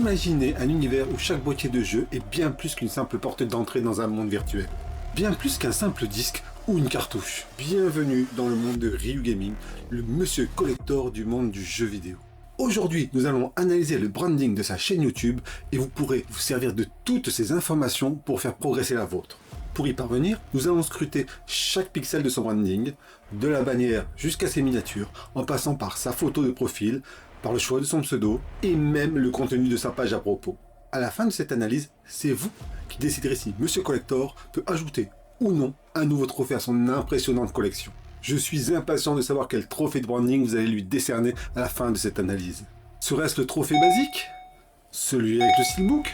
Imaginez un univers où chaque boîtier de jeu est bien plus qu'une simple porte d'entrée dans un monde virtuel. Bien plus qu'un simple disque ou une cartouche. Bienvenue dans le monde de Ryu Gaming, le monsieur collector du monde du jeu vidéo. Aujourd'hui, nous allons analyser le branding de sa chaîne YouTube et vous pourrez vous servir de toutes ces informations pour faire progresser la vôtre. Pour y parvenir, nous allons scruter chaque pixel de son branding, de la bannière jusqu'à ses miniatures, en passant par sa photo de profil, par le choix de son pseudo et même le contenu de sa page à propos. À la fin de cette analyse, c'est vous qui déciderez si Monsieur Collector peut ajouter ou non un nouveau trophée à son impressionnante collection. Je suis impatient de savoir quel trophée de branding vous allez lui décerner à la fin de cette analyse. Serait-ce le trophée basique? Celui avec le steelbook?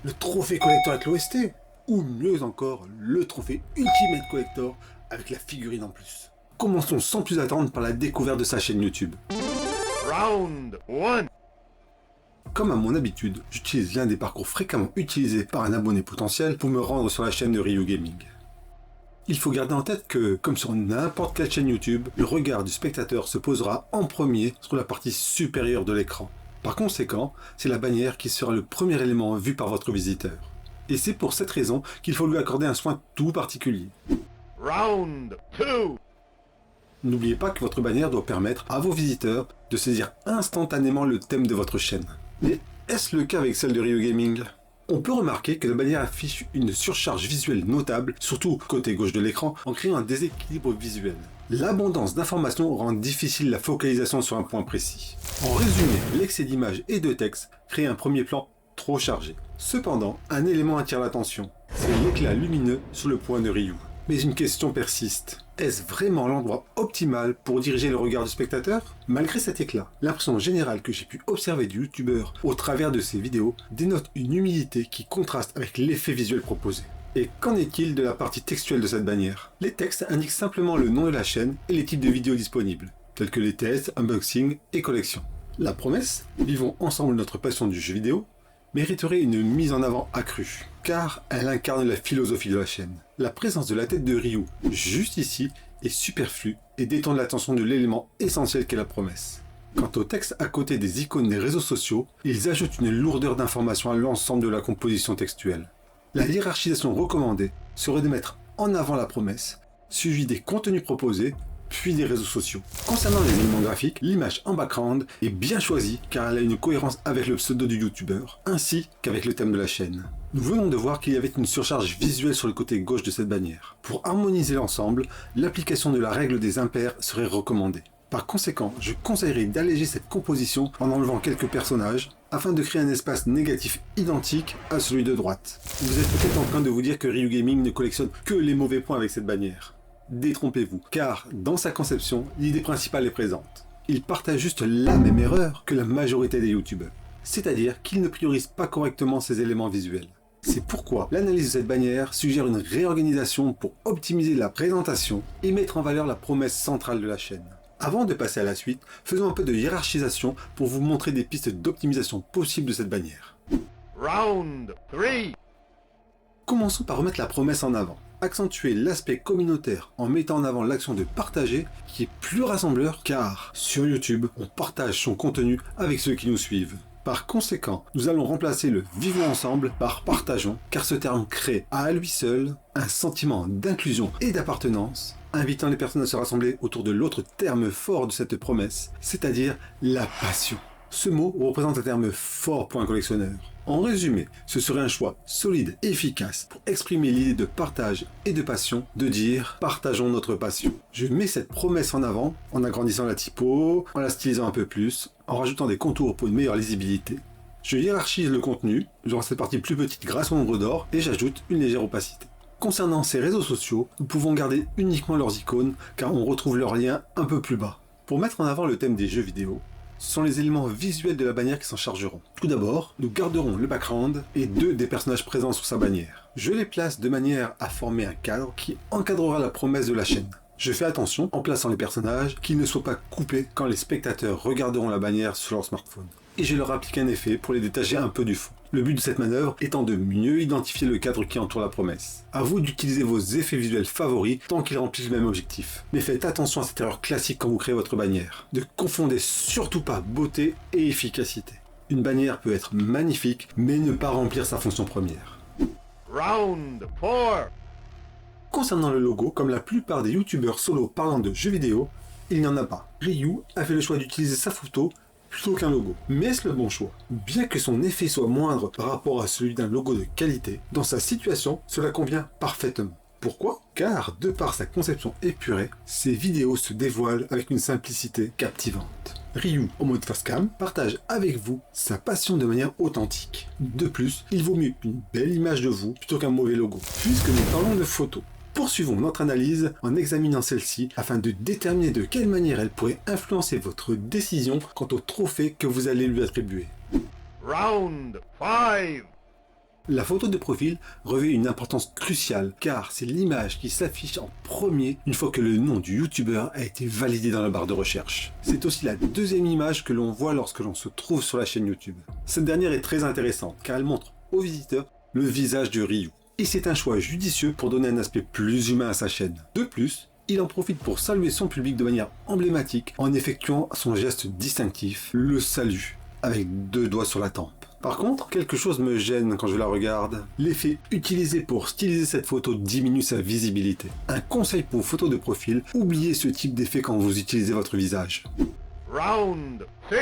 Le trophée collector avec l'OST? Ou mieux encore, le trophée Ultimate Collector avec la figurine en plus. Commençons sans plus attendre par la découverte de sa chaîne YouTube. Round 1. Comme à mon habitude, j'utilise l'un des parcours fréquemment utilisés par un abonné potentiel pour me rendre sur la chaîne de Ryu Gaming. Il faut garder en tête que, comme sur n'importe quelle chaîne YouTube, le regard du spectateur se posera en premier sur la partie supérieure de l'écran. Par conséquent, c'est la bannière qui sera le premier élément vu par votre visiteur. Et c'est pour cette raison qu'il faut lui accorder un soin tout particulier. Round 2. N'oubliez pas que votre bannière doit permettre à vos visiteurs de saisir instantanément le thème de votre chaîne. Mais est-ce le cas avec celle de Ryu Gaming? On peut remarquer que la bannière affiche une surcharge visuelle notable, surtout côté gauche de l'écran, en créant un déséquilibre visuel. L'abondance d'informations rend difficile la focalisation sur un point précis. En résumé, l'excès d'images et de texte crée un premier plan trop chargé. Cependant, un élément attire l'attention, c'est l'éclat lumineux sur le point de Ryu. Mais une question persiste. Est-ce vraiment l'endroit optimal pour diriger le regard du spectateur? Malgré cet éclat, l'impression générale que j'ai pu observer du youtubeur au travers de ses vidéos dénote une humilité qui contraste avec l'effet visuel proposé. Et qu'en est-il de la partie textuelle de cette bannière? Les textes indiquent simplement le nom de la chaîne et les types de vidéos disponibles, tels que les tests, unboxing et collections. La promesse, vivons ensemble notre passion du jeu vidéo, mériterait une mise en avant accrue, car elle incarne la philosophie de la chaîne. La présence de la tête de Ryu, juste ici, est superflue et détourne l'attention de l'élément essentiel qu'est la promesse. Quant au texte à côté des icônes des réseaux sociaux, ils ajoutent une lourdeur d'informations à l'ensemble de la composition textuelle. La hiérarchisation recommandée serait de mettre en avant la promesse, suivi des contenus proposés, puis des réseaux sociaux. Concernant les éléments graphiques, l'image en background est bien choisie car elle a une cohérence avec le pseudo du youtubeur, ainsi qu'avec le thème de la chaîne. Nous venons de voir qu'il y avait une surcharge visuelle sur le côté gauche de cette bannière. Pour harmoniser l'ensemble, l'application de la règle des impairs serait recommandée. Par conséquent, je conseillerais d'alléger cette composition en enlevant quelques personnages, afin de créer un espace négatif identique à celui de droite. Vous êtes peut-être en train de vous dire que Ryu Gaming ne collectionne que les mauvais points avec cette bannière. Détrompez-vous, car dans sa conception, l'idée principale est présente. Il partage juste la même erreur que la majorité des youtubeurs, c'est-à-dire qu'il ne priorise pas correctement ses éléments visuels. C'est pourquoi l'analyse de cette bannière suggère une réorganisation pour optimiser la présentation et mettre en valeur la promesse centrale de la chaîne. Avant de passer à la suite, faisons un peu de hiérarchisation pour vous montrer des pistes d'optimisation possibles de cette bannière. Round 3. Commençons par remettre la promesse en avant. Accentuer l'aspect communautaire en mettant en avant l'action de partager qui est plus rassembleur car sur YouTube, on partage son contenu avec ceux qui nous suivent. Par conséquent, nous allons remplacer le vivons ensemble par partageons car ce terme crée à lui seul un sentiment d'inclusion et d'appartenance, invitant les personnes à se rassembler autour de l'autre terme fort de cette promesse, c'est-à-dire la passion. Ce mot représente un terme fort pour un collectionneur. En résumé, ce serait un choix solide et efficace pour exprimer l'idée de partage et de passion, de dire « partageons notre passion ». Je mets cette promesse en avant en agrandissant la typo, en la stylisant un peu plus, en rajoutant des contours pour une meilleure lisibilité. Je hiérarchise le contenu, je rends cette partie plus petite grâce au nombre d'or et j'ajoute une légère opacité. Concernant ces réseaux sociaux, nous pouvons garder uniquement leurs icônes car on retrouve leurs liens un peu plus bas. Pour mettre en avant le thème des jeux vidéo, ce sont les éléments visuels de la bannière qui s'en chargeront. Tout d'abord, nous garderons le background et deux des personnages présents sur sa bannière. Je les place de manière à former un cadre qui encadrera la promesse de la chaîne. Je fais attention, en plaçant les personnages, qu'ils ne soient pas coupés quand les spectateurs regarderont la bannière sur leur smartphone. Et je leur applique un effet pour les détacher un peu du fond. Le but de cette manœuvre étant de mieux identifier le cadre qui entoure la promesse. À vous d'utiliser vos effets visuels favoris tant qu'ils remplissent le même objectif. Mais faites attention à cette erreur classique quand vous créez votre bannière. Ne confondez surtout pas beauté et efficacité. Une bannière peut être magnifique, mais ne pas remplir sa fonction première. Round 4. Concernant le logo, comme la plupart des youtubeurs solo parlant de jeux vidéo, il n'y en a pas. Ryu a fait le choix d'utiliser sa photo plutôt qu'un logo. Mais est-ce le bon choix? Bien que son effet soit moindre par rapport à celui d'un logo de qualité, dans sa situation, cela convient parfaitement. Pourquoi? Car, de par sa conception épurée, ses vidéos se dévoilent avec une simplicité captivante. Ryu, en mode facecam, partage avec vous sa passion de manière authentique. De plus, il vaut mieux une belle image de vous plutôt qu'un mauvais logo. Puisque nous parlons de photos, poursuivons notre analyse en examinant celle-ci afin de déterminer de quelle manière elle pourrait influencer votre décision quant au trophée que vous allez lui attribuer. Round 5. La photo de profil revêt une importance cruciale car c'est l'image qui s'affiche en premier une fois que le nom du youtubeur a été validé dans la barre de recherche. C'est aussi la deuxième image que l'on voit lorsque l'on se trouve sur la chaîne YouTube. Cette dernière est très intéressante car elle montre aux visiteurs le visage de Ryu. Et c'est un choix judicieux pour donner un aspect plus humain à sa chaîne. De plus, il en profite pour saluer son public de manière emblématique en effectuant son geste distinctif, le salut, avec 2 doigts sur la tempe. Par contre, quelque chose me gêne quand je la regarde. L'effet utilisé pour styliser cette photo diminue sa visibilité. Un conseil pour vos photos de profil, oubliez ce type d'effet quand vous utilisez votre visage. Round 6.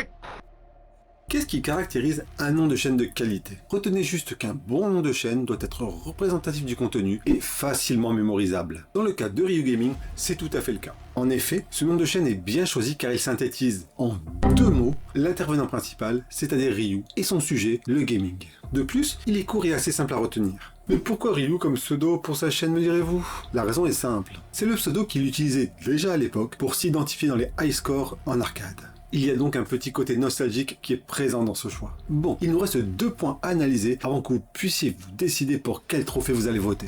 Qu'est-ce qui caractérise un nom de chaîne de qualité? Retenez juste qu'un bon nom de chaîne doit être représentatif du contenu et facilement mémorisable. Dans le cas de Ryu Gaming, c'est tout à fait le cas. En effet, ce nom de chaîne est bien choisi car il synthétise en 2 mots l'intervenant principal, c'est-à-dire Ryu, et son sujet, le gaming. De plus, il est court et assez simple à retenir. Mais pourquoi Ryu comme pseudo pour sa chaîne, me direz-vous? La raison est simple. C'est le pseudo qu'il utilisait déjà à l'époque pour s'identifier dans les high scores en arcade. Il y a donc un petit côté nostalgique qui est présent dans ce choix. Bon, il nous reste 2 points à analyser avant que vous puissiez vous décider pour quel trophée vous allez voter.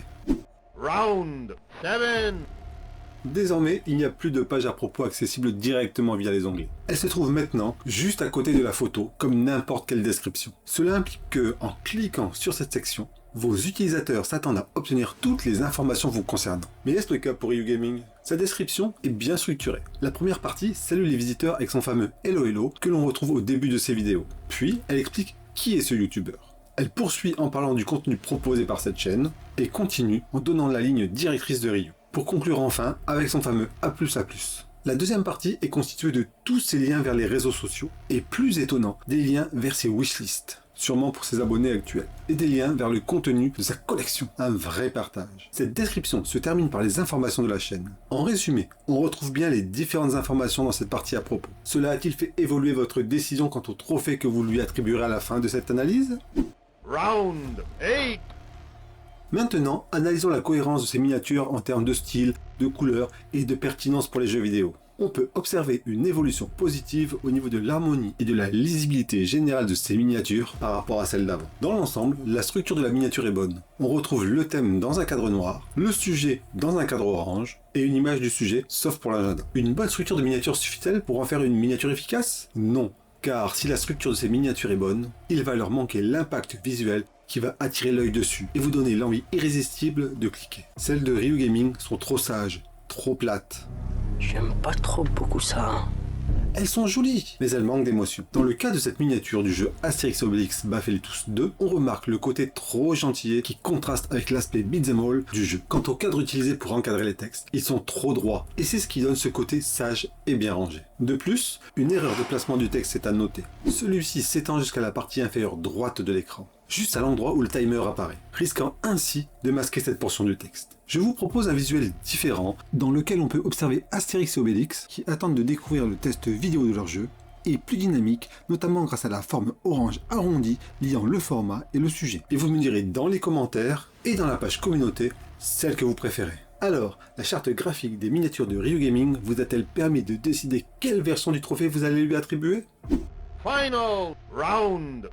Round 7. Désormais, il n'y a plus de page à propos accessible directement via les onglets. Elle se trouve maintenant juste à côté de la photo, comme n'importe quelle description. Cela implique que, en cliquant sur cette section, vos utilisateurs s'attendent à obtenir toutes les informations vous concernant. Mais est-ce le cas pour Ryu Gaming? Sa description est bien structurée. La première partie salue les visiteurs avec son fameux Hello Hello que l'on retrouve au début de ses vidéos. Puis, elle explique qui est ce youtubeur. Elle poursuit en parlant du contenu proposé par cette chaîne et continue en donnant la ligne directrice de Ryu. Pour conclure enfin avec son fameux A++. La deuxième partie est constituée de tous ces liens vers les réseaux sociaux et plus étonnant, des liens vers ses wishlists. Sûrement pour ses abonnés actuels, et des liens vers le contenu de sa collection. Un vrai partage. Cette description se termine par les informations de la chaîne. En résumé, on retrouve bien les différentes informations dans cette partie à propos. Cela a-t-il fait évoluer votre décision quant au trophée que vous lui attribuerez à la fin de cette analyse? Round 8. Maintenant, analysons la cohérence de ces miniatures en termes de style, de couleur et de pertinence pour les jeux vidéo. On peut observer une évolution positive au niveau de l'harmonie et de la lisibilité générale de ces miniatures par rapport à celles d'avant. Dans l'ensemble, la structure de la miniature est bonne. On retrouve le thème dans un cadre noir, le sujet dans un cadre orange, et une image du sujet, sauf pour l'agenda. Une bonne structure de miniature suffit-elle pour en faire une miniature efficace? Non, car si la structure de ces miniatures est bonne, il va leur manquer l'impact visuel qui va attirer l'œil dessus et vous donner l'envie irrésistible de cliquer. Celles de Ryu Gaming sont trop sages, trop plates. J'aime pas trop beaucoup ça. Elles sont jolies, mais elles manquent d'émotion. Dans le cas de cette miniature du jeu Astérix Obélix Bafflétus 2, on remarque le côté trop gentillé qui contraste avec l'aspect beat'em all du jeu. Quant au cadre utilisé pour encadrer les textes, ils sont trop droits, et c'est ce qui donne ce côté sage et bien rangé. De plus, une erreur de placement du texte est à noter. Celui-ci s'étend jusqu'à la partie inférieure droite de l'écran, juste à l'endroit où le timer apparaît, risquant ainsi de masquer cette portion du texte. Je vous propose un visuel différent dans lequel on peut observer Astérix et Obélix qui attendent de découvrir le test vidéo de leur jeu et plus dynamique, notamment grâce à la forme orange arrondie liant le format et le sujet. Et vous me direz dans les commentaires et dans la page communauté celle que vous préférez. Alors, la charte graphique des miniatures de Ryu Gaming vous a-t-elle permis de décider quelle version du trophée vous allez lui attribuer? Final round.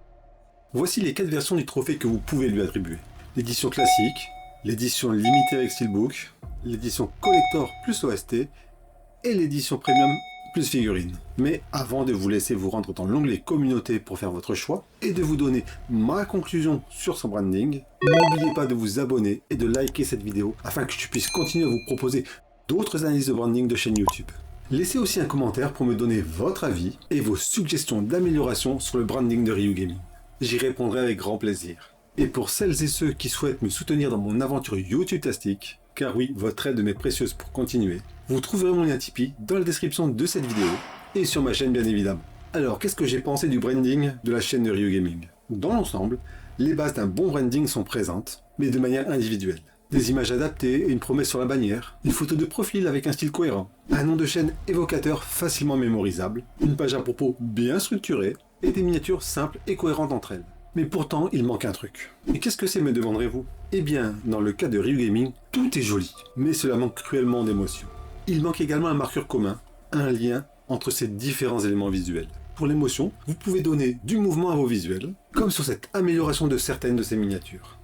Voici les 4 versions du trophée que vous pouvez lui attribuer. L'édition classique, l'édition limitée avec steelbook, l'édition collector plus OST et l'édition premium plus figurine. Mais avant de vous laisser vous rendre dans l'onglet communauté pour faire votre choix et de vous donner ma conclusion sur son branding, n'oubliez pas de vous abonner et de liker cette vidéo afin que je puisse continuer à vous proposer d'autres analyses de branding de chaîne YouTube. Laissez aussi un commentaire pour me donner votre avis et vos suggestions d'amélioration sur le branding de Ryu Gaming. J'y répondrai avec grand plaisir. Et pour celles et ceux qui souhaitent me soutenir dans mon aventure YouTube-tastique, car oui, votre aide m'est précieuse pour continuer, vous trouverez mon lien Tipeee dans la description de cette vidéo et sur ma chaîne bien évidemment. Alors, qu'est-ce que j'ai pensé du branding de la chaîne de Ryu Gaming? Dans l'ensemble, les bases d'un bon branding sont présentes, mais de manière individuelle. Des images adaptées et une promesse sur la bannière, une photo de profil avec un style cohérent, un nom de chaîne évocateur facilement mémorisable, une page à propos bien structurée et des miniatures simples et cohérentes entre elles. Mais pourtant, il manque un truc. Et qu'est-ce que c'est, me demanderez-vous? Eh bien, dans le cas de Ryu Gaming, tout est joli, mais cela manque cruellement d'émotion. Il manque également un marqueur commun, un lien entre ces différents éléments visuels. Pour l'émotion, vous pouvez donner du mouvement à vos visuels, comme sur cette amélioration de certaines de ces miniatures.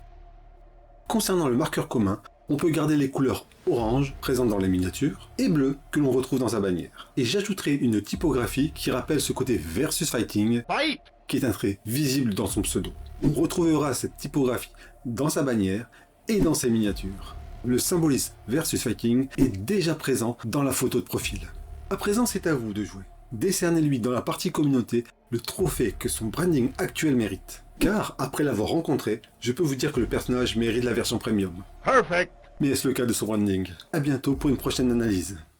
Concernant le marqueur commun, on peut garder les couleurs orange présentes dans les miniatures et bleu que l'on retrouve dans sa bannière. Et j'ajouterai une typographie qui rappelle ce côté versus fighting, Fight! qui est un trait visible dans son pseudo. On retrouvera cette typographie dans sa bannière et dans ses miniatures. Le symbolisme versus fighting est déjà présent dans la photo de profil. À présent, c'est à vous de jouer. Décernez-lui dans la partie communauté le trophée que son branding actuel mérite. Car, après l'avoir rencontré, je peux vous dire que le personnage mérite la version premium. Perfect! Mais est-ce le cas de son branding? A bientôt pour une prochaine analyse.